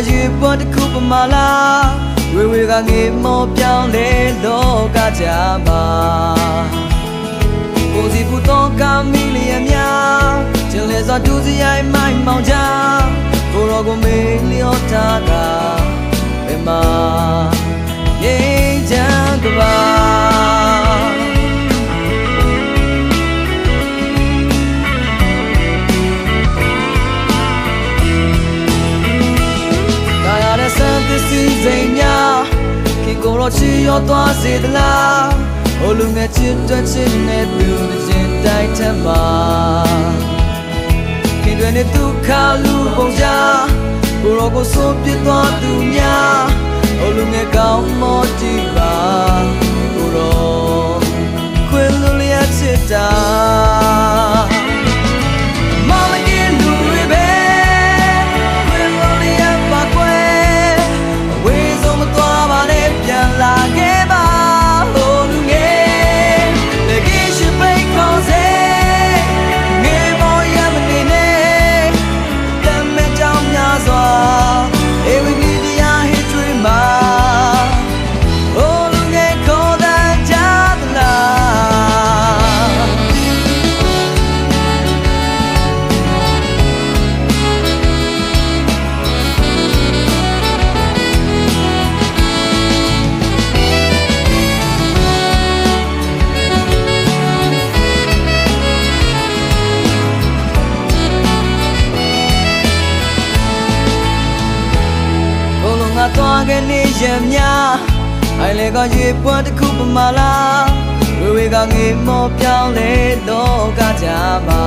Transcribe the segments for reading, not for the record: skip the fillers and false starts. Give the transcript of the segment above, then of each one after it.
ရွေပွတ်တစ်ခုပမာလားဝေကငေမောပြောင်းလဲလောကကြမှာကိုစီပူတော့ကမီလီယံများကျင်လေစွာတူစီရိုင်းမိုင်းမောင်ချကိုရောကိုမေးလျော့ထားတာဘယ်မှာရေးချမ်းကပါစိတ်များခင်ကိုရောချီရောသွားစေသလားဟိုလူငယ်ချစ်တွက်ချစ်နဲ့သူချင်းတိုက်ထက်မှာခင်တွေနဲ့ဒုက္ခလူပုံချကိုရောကိုစိုးပြသွားသူများဟိုလူငယ်ကောင်းမောကြည့်ပါကိုရောခွေလူလျက်ချစ်တာသွားကနေရမြအိုင်လေကရွေပွတ်တစ်ခုပမာလားဝေကငေမောပြောင်းလဲလောကကြမှာ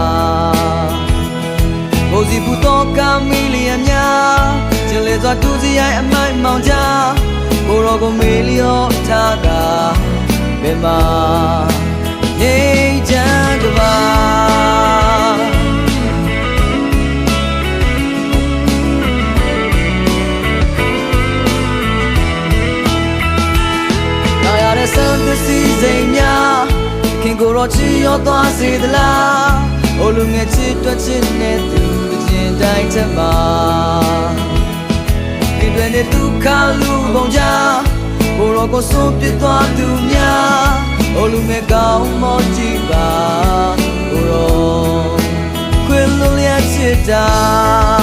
ကိုစီပူတော့ကမီလီယံများကျင်လေစွာတူစီရိုင်းအမိုင်းမောင်ချကိုရောကိုမေးလျော့ထားတာဘယ်မှာရေးချမ်းကပါစီစိတ်များခင်ကိုရောချီရောသွားစေသလားဟိုလူငယ်ချစ်တွက်ချစ်နဲ့သူချင်းတိုင်းထက်မှာခင်တွေနဲ့ဒုက္ခလူပုံချကိုရောကိုစိုးပြသွားသူများဟိုလူငယ်ကောင်းမောကြည့်ပါကိုရောခွေလူလျက်ချစ်တာ